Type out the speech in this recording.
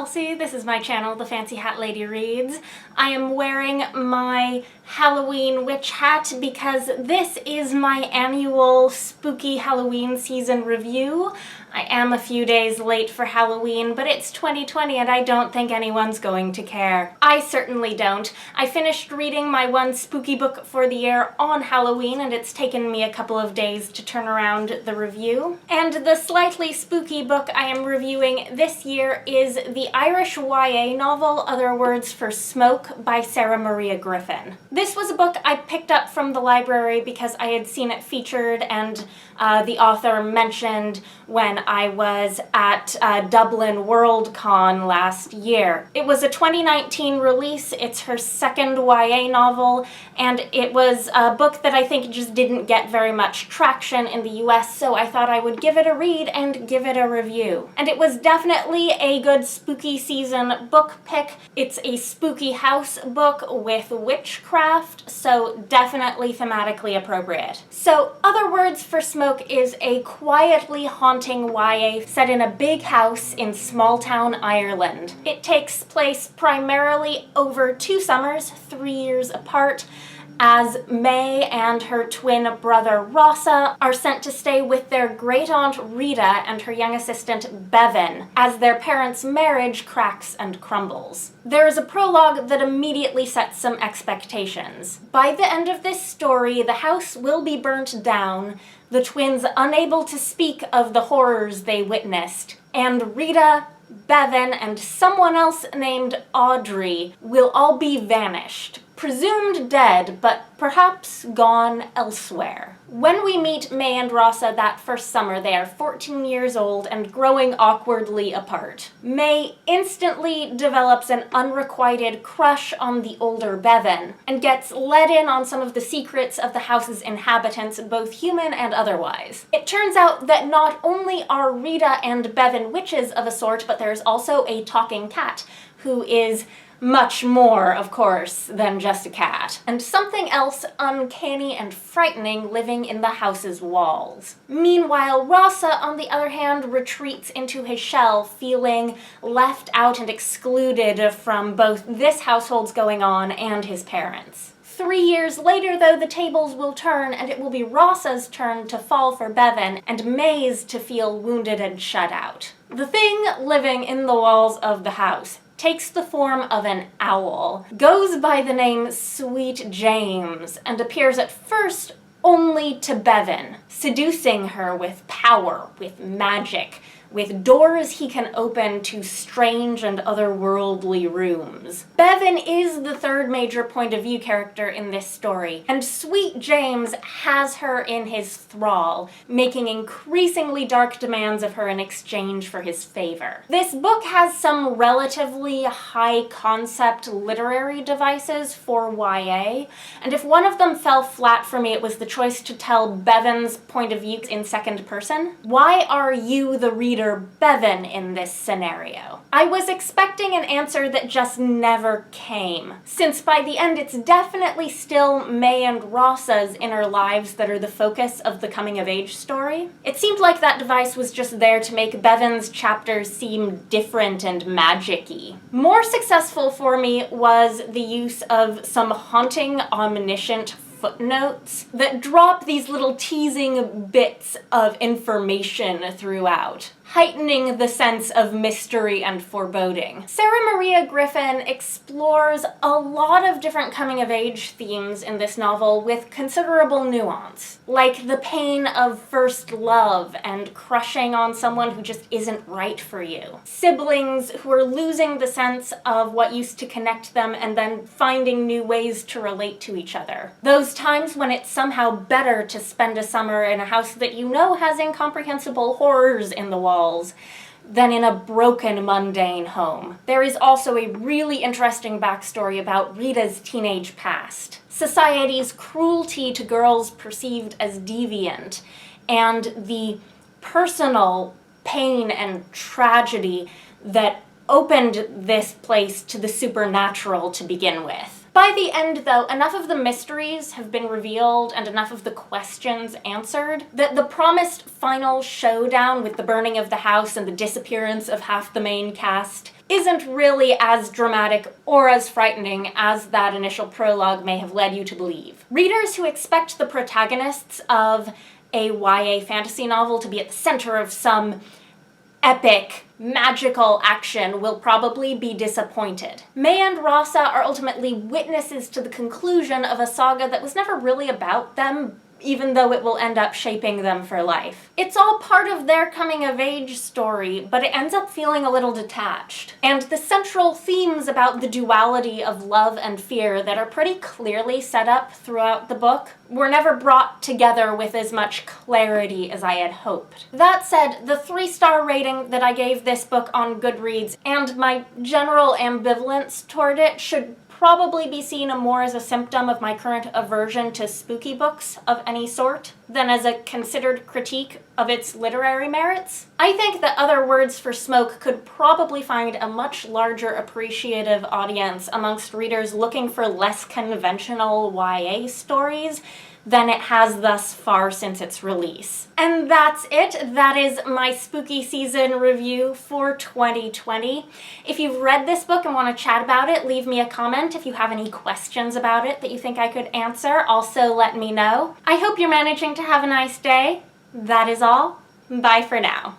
Chelsea. This is my channel, The Fancy Hat Lady Reads. I am wearing my Halloween witch hat because this is my annual spooky Halloween season review. I am a few days late for Halloween, but it's 2020 and I don't think anyone's going to care. I certainly don't. I finished reading my one spooky book for the year on Halloween, and it's taken me a couple of days to turn around the review. And the slightly spooky book I am reviewing this year is the Irish YA novel Other Words for Smoke by Sarah Maria Griffin. This was a book I picked up from the library because I had seen it featured and the author mentioned when I was at Dublin WorldCon last year. It was a 2019 release. It's her second YA novel, and it was a book that I think just didn't get very much traction in the US, so I thought I would give it a read and give it a review. And it was definitely a good spooky season book pick. It's a spooky house book with witchcraft, so definitely thematically appropriate. So Other Words for Smoke is a quietly haunting YA set in a big house in small-town Ireland. It takes place primarily over 2 summers, 3 years apart, as May and her twin brother Rossa are sent to stay with their great-aunt Rita and her young assistant Bevan as their parents' marriage cracks and crumbles. There is a prologue that immediately sets some expectations. By the end of this story, the house will be burnt down, the twins unable to speak of the horrors they witnessed, and Rita, Bevan, and someone else named Audrey will all be vanished. Presumed dead, but perhaps gone elsewhere. When we meet May and Rossa that first summer, they are 14 years old and growing awkwardly apart. May instantly develops an unrequited crush on the older Bevan and gets let in on some of the secrets of the house's inhabitants, both human and otherwise. It turns out that not only are Rita and Bevan witches of a sort, but there's also a talking cat who is much more, of course, than just a cat, and something else uncanny and frightening living in the house's walls. Meanwhile, Rossa, on the other hand, retreats into his shell, feeling left out and excluded from both this household's going on and his parents. 3 years later, though, the tables will turn, and it will be Rossa's turn to fall for Bevan, and May's to feel wounded and shut out. The thing living in the walls of the house takes the form of an owl, goes by the name Sweet James, and appears at first only to Bevan, seducing her with power, with magic, with doors he can open to strange and otherworldly rooms. Bevan is the third major point of view character in this story, and Sweet James has her in his thrall, making increasingly dark demands of her in exchange for his favor. This book has some relatively high-concept literary devices for YA, and if one of them fell flat for me, it was the choice to tell Bevan's point of view in second person. Why are you, the reader, Bevan in this scenario? I was expecting an answer that just never came, since by the end it's definitely still May and Rossa's inner lives that are the focus of the coming-of-age story. It seemed like that device was just there to make Bevan's chapters seem different and magic-y. More successful for me was the use of some haunting, omniscient footnotes that drop these little teasing bits of information throughout, heightening the sense of mystery and foreboding. Sarah Maria Griffin explores a lot of different coming-of-age themes in this novel with considerable nuance, like the pain of first love and crushing on someone who just isn't right for you, siblings who are losing the sense of what used to connect them and then finding new ways to relate to each other, those times when it's somehow better to spend a summer in a house that you know has incomprehensible horrors in the walls than in a broken, mundane home. There is also a really interesting backstory about Rita's teenage past, society's cruelty to girls perceived as deviant, and the personal pain and tragedy that opened this place to the supernatural to begin with. By the end, though, enough of the mysteries have been revealed and enough of the questions answered that the promised final showdown with the burning of the house and the disappearance of half the main cast isn't really as dramatic or as frightening as that initial prologue may have led you to believe. Readers who expect the protagonists of a YA fantasy novel to be at the center of some epic, magical action will probably be disappointed. May and Rasa are ultimately witnesses to the conclusion of a saga that was never really about them, even though it will end up shaping them for life. It's all part of their coming-of-age story, but it ends up feeling a little detached. And the central themes about the duality of love and fear that are pretty clearly set up throughout the book were never brought together with as much clarity as I had hoped. That said, the 3-star rating that I gave this book on Goodreads and my general ambivalence toward it should probably be seen more as a symptom of my current aversion to spooky books of any sort than as a considered critique of its literary merits. I think that Other Words for Smoke could probably find a much larger appreciative audience amongst readers looking for less conventional YA stories than it has thus far since its release. And that's it. That is my spooky season review for 2020. If you've read this book and want to chat about it, leave me a comment. If you have any questions about it that you think I could answer, also let me know. I hope you're managing to have a nice day. That is all. Bye for now.